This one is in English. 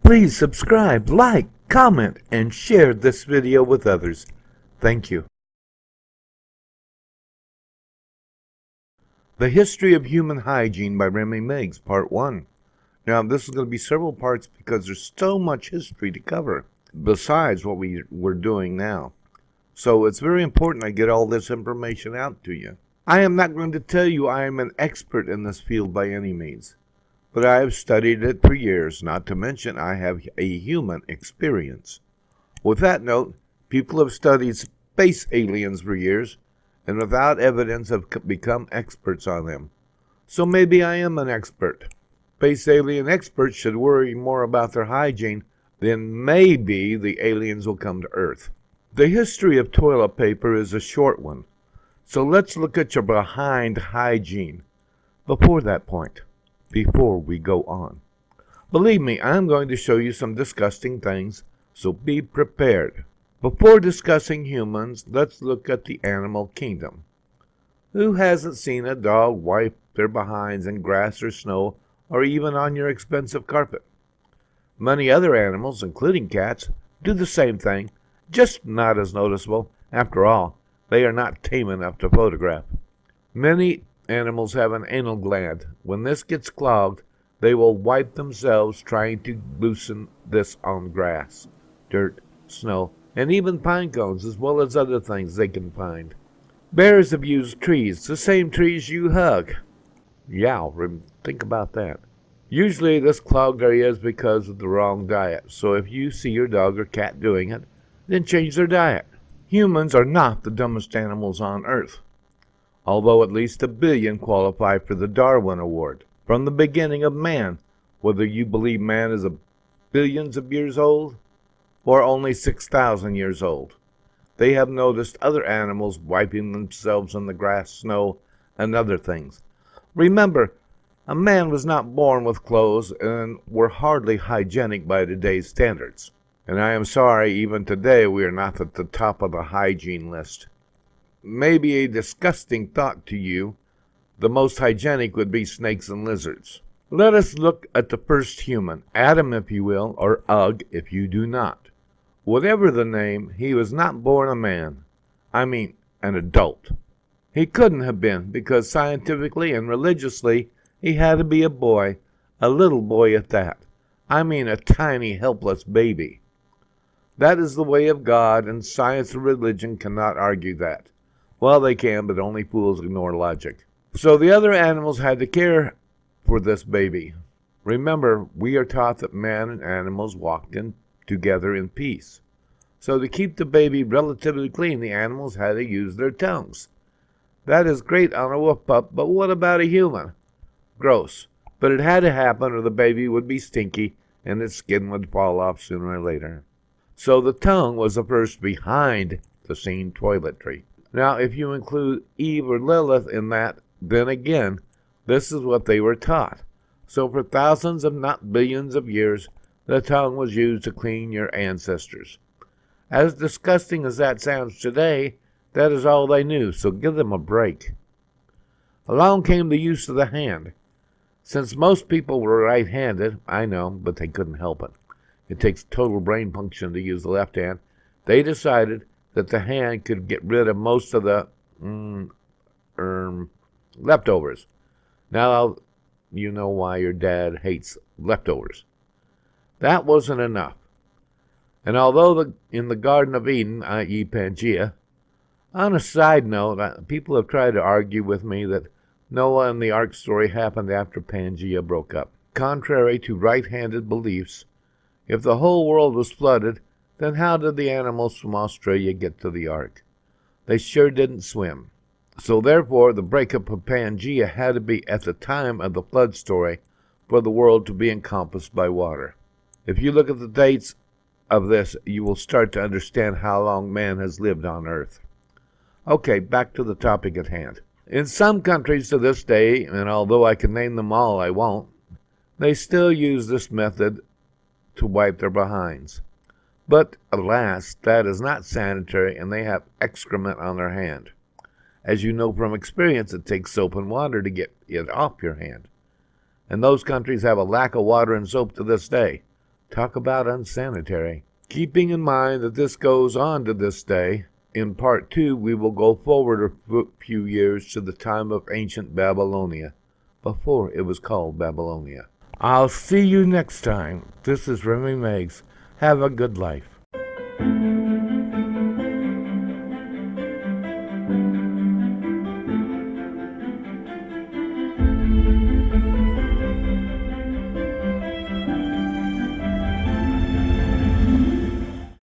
Please subscribe, like, comment, and share this video with others. Thank you. The History of Human Hygiene by Remy Meigs, Part 1. Now, this is going to be several parts because there's so much history to cover besides what we're doing now. So it's very important I get all this information out to you. I am not going to tell you I am an expert in this field by any means, but I have studied it for years, not to mention I have a human experience. With that note, people have studied space aliens for years, and without evidence have become experts on them. So maybe I am an expert. Space alien experts should worry more about their hygiene, then maybe the aliens will come to Earth. The history of toilet paper is a short one, so let's look at your behind hygiene before that point, before we go on. Believe me, I'm going to show you some disgusting things, so be prepared. Before discussing humans, let's look at the animal kingdom. Who hasn't seen a dog wipe their behinds in grass or snow, or even on your expensive carpet? Many other animals, including cats, do the same thing, just not as noticeable. After all, they are not tame enough to photograph. Many animals have an anal gland. When this gets clogged, they will wipe themselves trying to loosen this on grass, dirt, snow, and even pine cones, as well as other things they can find. Bears have used trees, the same trees you hug. Yeah, think about that. Usually this clogged area is because of the wrong diet, so if you see your dog or cat doing it, then change their diet. Humans are not the dumbest animals on Earth, although at least 1 billion qualify for the Darwin Award. From the beginning of man, whether you believe man is billions of years old or only 6,000 years old, they have noticed other animals wiping themselves on the grass, snow, and other things. Remember, a man was not born with clothes and were hardly hygienic by today's standards. And I am sorry, even today we are not at the top of the hygiene list. Maybe a disgusting thought to you, the most hygienic would be snakes and lizards. Let us look at the first human, Adam if you will, or Ugg if you do not. Whatever the name, he was not born a man. I mean, an adult. He couldn't have been, because scientifically and religiously, he had to be a boy, a little boy at that. I mean a tiny, helpless baby. That is the way of God, and science and religion cannot argue that. Well, they can, but only fools ignore logic. So the other animals had to care for this baby. Remember, we are taught that man and animals walked together in peace. So to keep the baby relatively clean, the animals had to use their tongues. That is great on a wolf pup, but what about a human? Gross. But it had to happen or the baby would be stinky and its skin would fall off sooner or later. So the tongue was the first behind the scene toiletry. Now, if you include Eve or Lilith in that, then again, this is what they were taught. So for thousands, if not billions of years, the tongue was used to clean your ancestors. As disgusting as that sounds today, that is all they knew, so give them a break. Along came the use of the hand. Since most people were right-handed, I know, but they couldn't help it. It takes total brain function to use the left hand. They decided that the hand could get rid of most of the leftovers. Now you know why your dad hates leftovers. That wasn't enough. And although in the Garden of Eden, i.e. Pangea, on a side note, people have tried to argue with me that Noah and the Ark story happened after Pangea broke up. Contrary to right-handed beliefs, if the whole world was flooded, then how did the animals from Australia get to the Ark? They sure didn't swim. So therefore, the breakup of Pangea had to be at the time of the flood story for the world to be encompassed by water. If you look at the dates of this, you will start to understand how long man has lived on Earth. Okay, back to the topic at hand. In some countries to this day, and although I can name them all, I won't, they still use this method to wipe their behinds. But, alas, that is not sanitary, and they have excrement on their hand. As you know from experience, it takes soap and water to get it off your hand. And those countries have a lack of water and soap to this day. Talk about unsanitary. Keeping in mind that this goes on to this day, in part 2 we will go forward a few years to the time of ancient Babylonia, before it was called Babylonia. I'll see you next time. This is Remy Meggs. Have a good life.